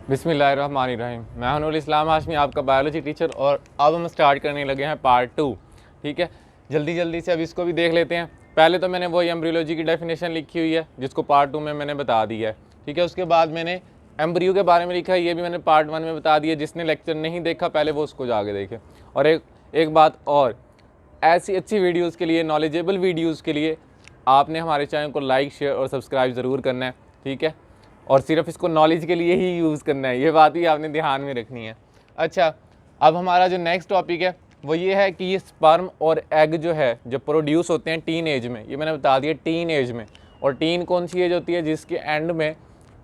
बिस्मिल्लाहिर्रहमानिर्रहीम। मैं हनुल इस्लाम हाशमी, आपका बायोलॉजी टीचर, और अब हम स्टार्ट करने लगे हैं पार्ट 2। ठीक है, जल्दी जल्दी से अब इसको भी देख लेते हैं। पहले तो मैंने वही एम्ब्रियोलॉजी की डेफिनेशन लिखी हुई है जिसको पार्ट 2 में मैंने बता दिया है। ठीक है, उसके बाद मैंने एम्ब्रियो के बारे में लिखा है, ये भी मैंने पार्ट 1 में बता दिया। जिसने लेक्चर नहीं देखा पहले वो उसको जाके देखे। और एक बात और, ऐसी अच्छी वीडियोज़ के लिए, नॉलेजेबल वीडियोज़ के लिए आपने हमारे चैनल को लाइक, शेयर और सब्सक्राइब ज़रूर करना है। ठीक है, और सिर्फ इसको नॉलेज के लिए ही यूज़ करना है, ये बात भी आपने ध्यान में रखनी है। अच्छा, अब हमारा जो नेक्स्ट टॉपिक है वो ये है कि ये स्पर्म और एग जो है, जो प्रोड्यूस होते हैं टीन एज में, ये मैंने बता दिया टीन एज में। और टीन कौन सी एज होती है? जिसके एंड में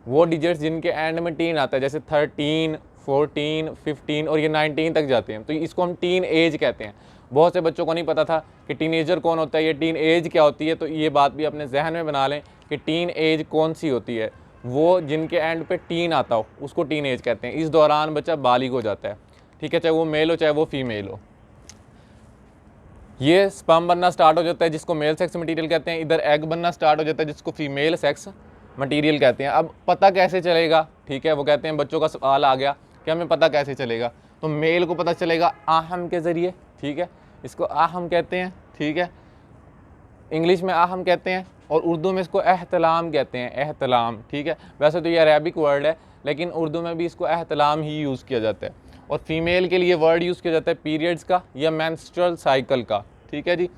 वो डिजिट्स जिनके एंड में टीन आता है, जैसे 13, 14, 15 और ये 19 तक जाते हैं, तो इसको हम टीन एज कहते हैं। बहुत से बच्चों को नहीं पता था कि टीनेजर कौन होता है, ये टीन एज क्या होती है। तो ये बात भी अपने जहन में बना लें कि टीन एज कौन सी होती है। वो जिनके एंड पे टीन आता हो उसको टीन एज कहते हैं। इस दौरान बच्चा बालिग हो जाता है। ठीक है, चाहे वो मेल हो चाहे वो फीमेल हो। ये स्पर्म बनना स्टार्ट हो जाता है जिसको मेल सेक्स मटेरियल कहते हैं। इधर एग बनना स्टार्ट हो जाता है जिसको फीमेल सेक्स मटेरियल कहते हैं। अब पता कैसे चलेगा? ठीक है, वो कहते हैं, बच्चों का सवाल आ गया कि हमें पता कैसे चलेगा। तो मेल को पता चलेगा आहम के ज़रिए। ठीक है, इसको आहम कहते हैं। ठीक है, इंग्लिश में आहम कहते हैं और उर्दू में इसको एहतलाम कहते हैं। एहतलाम, ठीक है, वैसे तो ये अरेबिक वर्ड है लेकिन उर्दू में भी इसको एहतलाम ही यूज़ किया जाता है। और फीमेल के लिए वर्ड यूज़ किया जाता है पीरियड्स का या मेंस्ट्रुअल साइकिल का। ठीक है जी।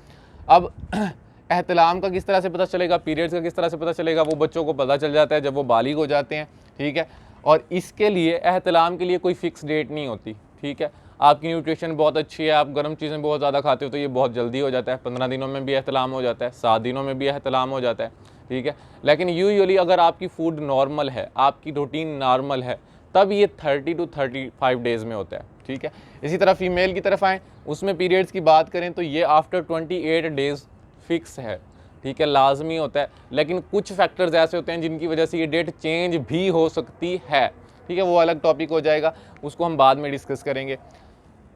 अब एहतलाम का किस तरह से पता चलेगा, पीरियड्स का किस तरह से पता चलेगा? वो बच्चों को पता चल जाता है जब वो बालिग हो जाते हैं। ठीक है, और इसके लिए एहतलाम के लिए कोई फ़िक्स डेट नहीं होती। ठीक है, आपकी न्यूट्रिशन बहुत अच्छी है, आप गर्म चीज़ें बहुत ज़्यादा खाते हो तो ये बहुत जल्दी हो जाता है। 15 दिनों में भी एहतलाम हो जाता है, 7 दिनों में भी एहतलाम हो जाता है। ठीक है, लेकिन यूजुअली अगर आपकी फूड नॉर्मल है, आपकी रूटीन नॉर्मल है, तब ये 30 to 35 डेज़ में होता है। ठीक है, इसी तरह फीमेल की तरफ आएँ, उसमें पीरियड्स की बात करें तो ये आफ्टर 28 डेज़ फिक्स है। ठीक है, लाजमी होता है। लेकिन कुछ फैक्टर्स ऐसे होते हैं जिनकी वजह से ये डेट चेंज भी हो सकती है। ठीक है, वो अलग टॉपिक हो जाएगा, उसको हम बाद में डिस्कस करेंगे।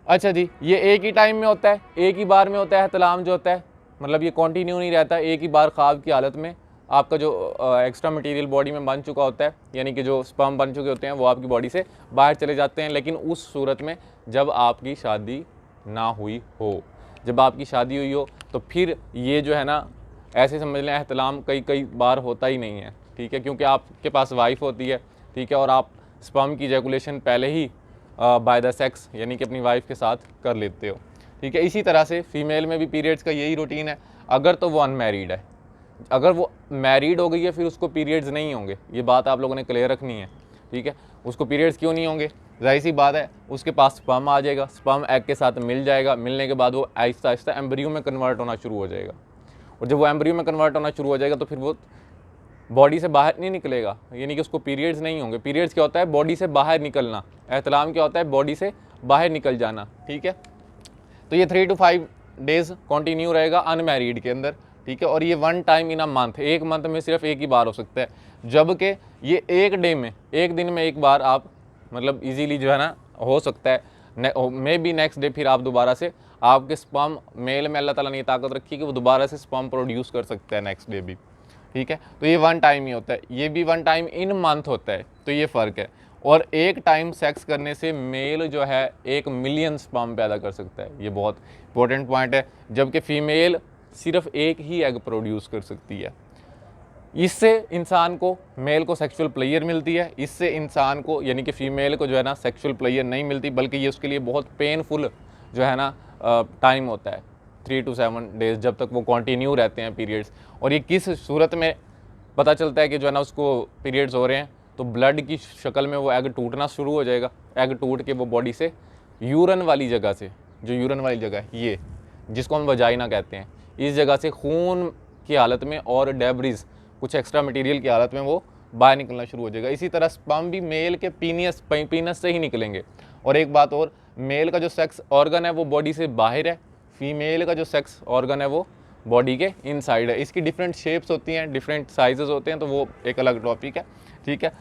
अच्छा जी, ये एक ही टाइम में होता है, एक ही बार में होता है एहतलाम जो होता है, मतलब ये कंटिन्यू नहीं रहता। एक ही बार ख्वाब की हालत में आपका जो एक्स्ट्रा मटेरियल बॉडी में बन चुका होता है, यानी कि जो स्पर्म बन चुके होते हैं वो आपकी बॉडी से बाहर चले जाते हैं। लेकिन उस सूरत में जब आपकी शादी ना हुई हो। जब आपकी शादी हुई हो तो फिर ये जो है ना, ऐसे समझ लें एहतलाम कई कई बार होता ही नहीं है। ठीक है, क्योंकि आपके पास वाइफ होती है। ठीक है, और आप स्पर्म की इजैकुलेशन पहले ही बाय द सेक्स यानी कि अपनी वाइफ के साथ कर लेते हो। ठीक है, इसी तरह से फीमेल में भी पीरियड्स का यही रूटीन है, अगर तो वो अनमैरिड है। अगर वो मैरिड हो गई है फिर उसको पीरियड्स नहीं होंगे, ये बात आप लोगों ने क्लियर रखनी है। ठीक है, उसको पीरियड्स क्यों नहीं होंगे? जाहिर सी बात है, उसके पास स्पर्म आ जाएगा, स्पर्म एग के साथ मिल जाएगा, मिलने के बाद वो आहिस्ता आहिस्ता एम्ब्रियो में कन्वर्ट होना शुरू हो जाएगा। और जब वो एम्ब्रियो में कन्वर्ट होना शुरू हो जाएगा तो फिर वो बॉडी से बाहर नहीं निकलेगा, यानी कि उसको पीरियड्स नहीं होंगे। पीरियड्स क्या होता है? बॉडी से बाहर निकलना। एहतलाम क्या होता है? बॉडी से बाहर निकल जाना। ठीक है, तो ये 3 to 5 डेज़ कंटिन्यू रहेगा अनमैरिड के अंदर। ठीक है, और ये 1 टाइम इन अ मंथ, एक मंथ में सिर्फ एक ही बार हो सकता है। जबकि ये एक डे में, एक दिन में एक बार आप मतलब इजीली जो है ना हो सकता है। मे बी नेक्स्ट डे फिर आप दोबारा से, आपके स्पर्म मेल में अल्लाह ताला ने ये ताकत रखी कि वो दोबारा से स्पर्म प्रोड्यूस कर सकता है नेक्स्ट डे भी। ठीक है, तो ये 1 टाइम ही होता है, ये भी 1 टाइम इन मंथ होता है, तो ये फ़र्क है। और एक टाइम सेक्स करने से मेल जो है 1 मिलियन स्पर्म पैदा कर सकता है, ये बहुत इंपॉर्टेंट पॉइंट है। जबकि फ़ीमेल सिर्फ एक ही एग प्रोड्यूस कर सकती है। इससे इंसान को, मेल को सेक्सुअल प्लेयर मिलती है, इससे इंसान को यानी कि फ़ीमेल को जो है ना सेक्सुअल प्लेयर नहीं मिलती, बल्कि ये उसके लिए बहुत पेनफुल जो है ना टाइम होता है, 3 to 7 डेज़, जब तक वो कंटिन्यू रहते हैं पीरियड्स। और ये किस सूरत में पता चलता है कि जो है ना उसको पीरियड्स हो रहे हैं? तो ब्लड की शक्ल में वो एग टूटना शुरू हो जाएगा। एग टूट के वो बॉडी से यूरन वाली जगह से, जो यूरन वाली जगह है ये, जिसको हम वजाइना कहते हैं, इस जगह से खून की हालत में और डेब्रिज, कुछ एक्स्ट्रा मटेरियल की हालत में वो बाहर निकलना शुरू हो जाएगा। इसी तरह स्पर्म भी मेल के पीनस से ही निकलेंगे। और एक बात और, मेल का जो सेक्स ऑर्गन है वो बॉडी से बाहर है, फीमेल का जो सेक्स ऑर्गन है वो बॉडी के इनसाइड है। इसकी डिफरेंट शेप्स होती हैं, डिफरेंट साइजेस होते हैं, तो वो एक अलग टॉपिक है। ठीक है,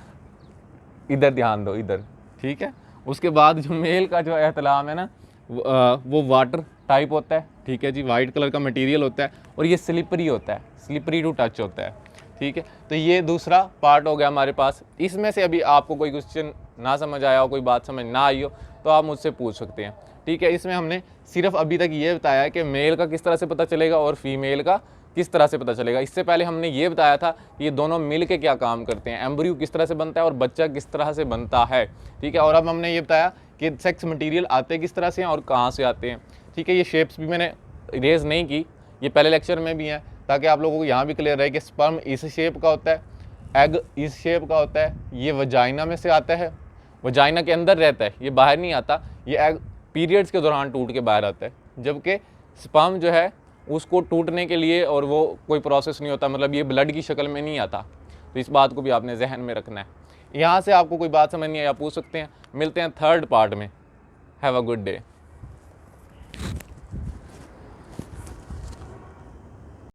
इधर ध्यान दो, इधर। ठीक है, उसके बाद जो मेल का जो एहतलाम है ना, वो वाटर टाइप होता है। ठीक है जी, वाइट कलर का मटेरियल होता है और ये स्लिपरी होता है, स्लिपरी टू टच होता है। ठीक है, तो ये दूसरा पार्ट हो गया हमारे पास। इसमें से अभी आपको कोई क्वेश्चन ना समझ आया हो, कोई बात समझ ना आई हो, तो आप मुझसे पूछ सकते हैं। ठीक है, इसमें हमने सिर्फ अभी तक ये बताया है कि मेल का किस तरह से पता चलेगा और फीमेल का किस तरह से पता चलेगा। इससे पहले हमने ये बताया था कि ये दोनों मिल के क्या काम करते हैं, एम्ब्रियो किस तरह से बनता है और बच्चा किस तरह से बनता है। ठीक है, और अब हमने ये बताया कि सेक्स मटीरियल आते किस तरह से हैं और कहाँ से आते हैं। ठीक है, ये शेप्स भी मैंने इरेज नहीं की, ये पहले लेक्चर में भी हैं, ताकि आप लोगों को यहाँ भी क्लियर रहे कि स्पर्म इस शेप का होता है, एग इस शेप का होता है, ये वजाइना में से आता है, वजाइना के अंदर रहता है, ये बाहर नहीं आता, ये एग पीरियड्स के दौरान टूट के बाहर आता है, जबकि स्पर्म जो है उसको टूटने के लिए और वो कोई प्रोसेस नहीं होता, मतलब ये ब्लड की शक्ल में नहीं आता। तो इस बात को भी आपने जहन में रखना है। यहाँ से आपको कोई बात समझ नहीं आई, आप पूछ सकते हैं। मिलते हैं थर्ड पार्ट में। Have a good day.